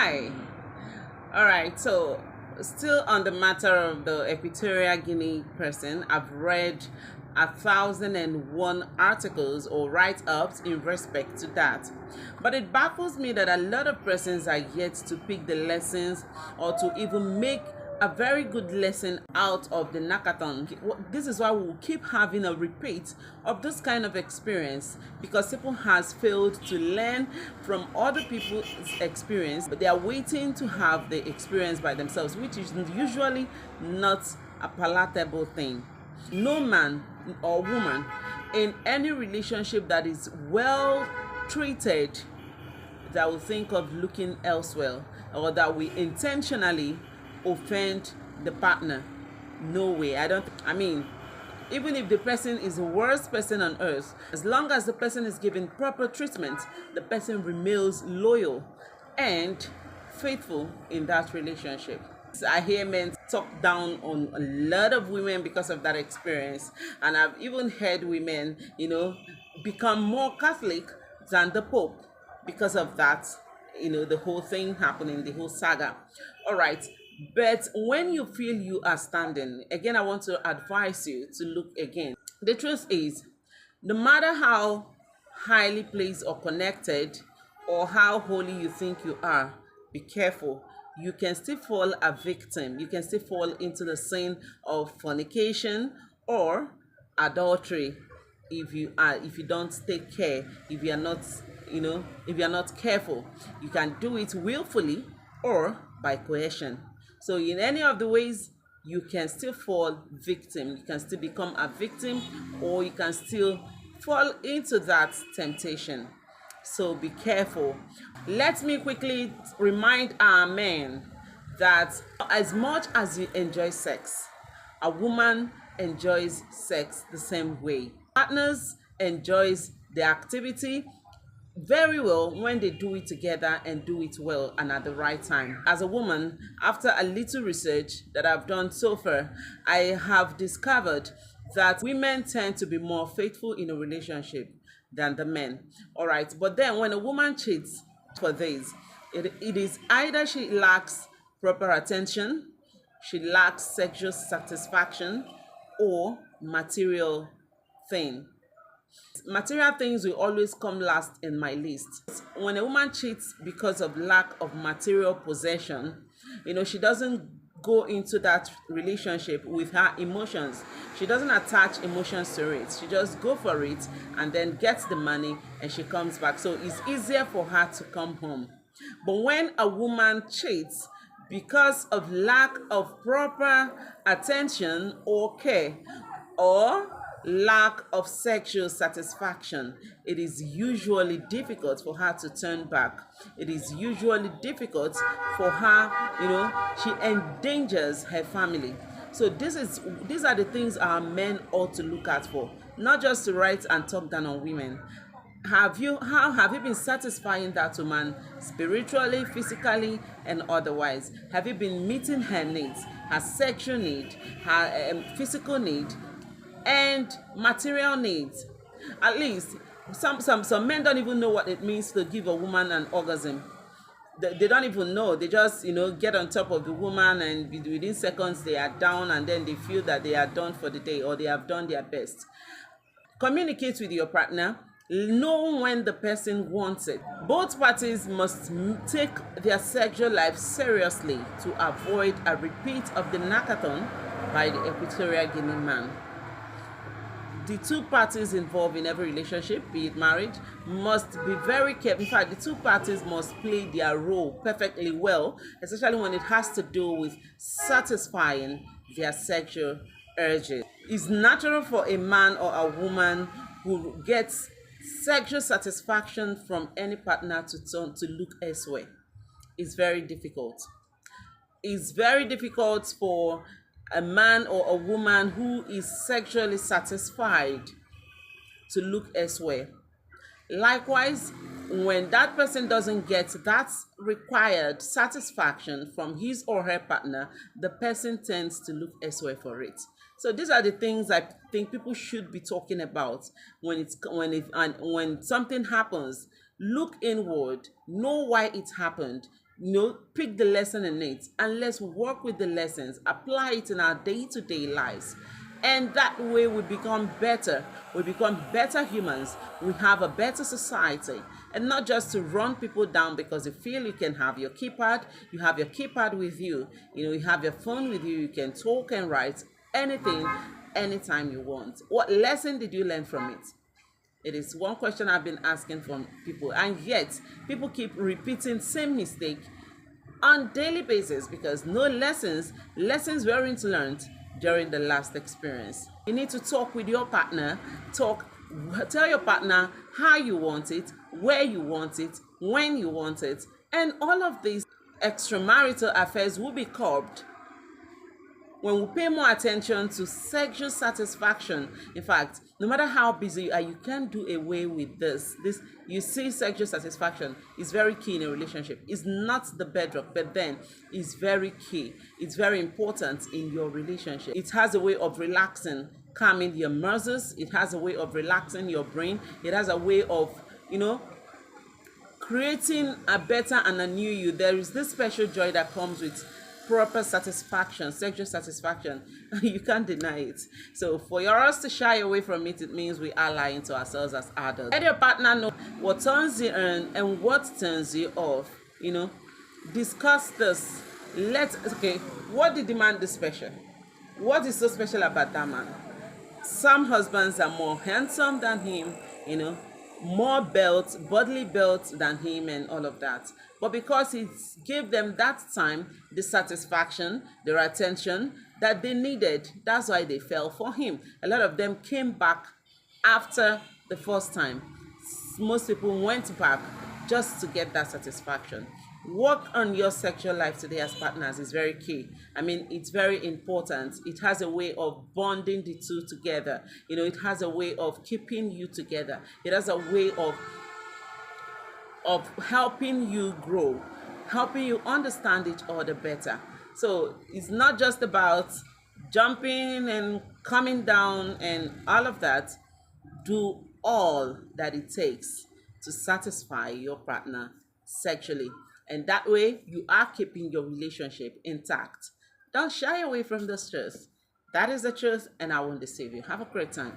Hi. All right. So, still on the matter of the Equatorial Guinea person, I've read 1,001 articles or write-ups in respect to that. But it baffles me that a lot of persons are yet to pick the lessons or to even make a very good lesson out of the Nakathon. This is why we will keep having a repeat of this kind of experience, because people has failed to learn from other people's experience, but they are waiting to have the experience by themselves, which is usually not a palatable thing. No man or woman in any relationship that is well treated that will think of looking elsewhere, or that we intentionally offend the partner. No way. I mean, even if the person is the worst person on earth, as long as the person is given proper treatment, the person remains loyal and faithful in that relationship. I hear men talk down on a lot of women because of that experience, and I've even heard women, become more Catholic than the Pope because of that, the whole thing happening, the whole saga. All right. But when you feel you are standing, again, I want to advise you to look again. The truth is, no matter how highly placed or connected or how holy you think you are, be careful. You can still fall a victim. You can still fall into the sin of fornication or adultery if you don't take care, if you are not, if you are not careful. You can do it willfully or by coercion. So in any of the ways, you can still fall victim. You can still become a victim, or you can still fall into that temptation. So be careful. Let me quickly remind our men that as much as you enjoy sex, a woman enjoys sex the same way. Partners enjoys the activity very well when they do it together and do it well and at the right time. As a woman, after a little research that I've done so far, I have discovered that women tend to be more faithful in a relationship than the men. All right, but then when a woman cheats for this, it is either she lacks proper attention, she lacks sexual satisfaction, or material thing. Material things will always come last in my list. When a woman cheats because of lack of material possession, she doesn't go into that relationship with her emotions. She doesn't attach emotions to it. She just go for it and then gets the money and she comes back. So it's easier for her to come home. But when a woman cheats because of lack of proper attention or care, or lack of sexual satisfaction, it is usually difficult for her to turn back. It is usually difficult for her, she endangers her family. So these are the things our men ought to look out for, not just to write and talk down on women. How have you been satisfying that woman spiritually, physically, and otherwise? Have you been meeting her needs, her sexual need, her physical need, and material needs? At least some men don't even know what it means to give a woman an orgasm. They don't even know. They just get on top of the woman, and within seconds they are down, and then they feel that they are done for the day, or they have done their best. Communicate with your partner. Know when the person wants it. Both parties must take their sexual life seriously to avoid a repeat of the Nakathon by the Equatorial Guinea man. The two parties involved in every relationship, be it marriage, must be very careful. In fact, the two parties must play their role perfectly well, especially when it has to do with satisfying their sexual urges. It's natural for a man or a woman who gets sexual satisfaction from any partner to turn to look elsewhere. It's very difficult. It's very difficult for a man or a woman who is sexually satisfied to look elsewhere. Likewise, when that person doesn't get that required satisfaction from his or her partner, the person tends to look elsewhere for it. So these are the things I think people should be talking about when something happens. Look inward, know why it happened, pick the lesson in it, and let's work with the lessons, apply it in our day-to-day lives. And that way we become better. We become better humans. We have a better society. And not just to run people down because you feel you can have your keypad, you have your keypad with you, you have your phone with you, you can talk and write anything, anytime you want. What lesson did you learn from it? It is one question I've been asking from people, and yet people keep repeating same mistake on daily basis because no lessons weren't learned during the last experience. You need to talk with your partner, tell your partner how you want it, where you want it, when you want it, and all of these extramarital affairs will be curbed when we pay more attention to sexual satisfaction. In fact, no matter how busy you are, you can't do away with this. You see, sexual satisfaction is very key in a relationship. It's not the bedrock, but then it's very key. It's very important in your relationship. It has a way of relaxing, calming your muscles. It has a way of relaxing your brain. It has a way of, creating a better and a new you. There is this special joy that comes with proper satisfaction, sexual satisfaction. You can't deny it. So for us to shy away from it, it means we are lying to ourselves as adults. Let your partner know what turns you on and what turns you off. Discuss this. What did the man do special? What is so special about that man? Some husbands are more handsome than him, more bodily built than him and all of that. But because he gave them that time, the satisfaction, their attention that they needed, that's why they fell for him. A lot of them came back after the first time. Most people went back just to get that satisfaction. Work on your sexual life today as partners is very key. It's very important. It has a way of bonding the two together. It has a way of keeping you together. It has a way of helping you grow, helping you understand each other better. So it's not just about jumping and coming down and all of that. Do all that it takes to satisfy your partner sexually. And that way you are keeping your relationship intact. Don't shy away from this truth. That is the truth, and I won't deceive you. Have a great time.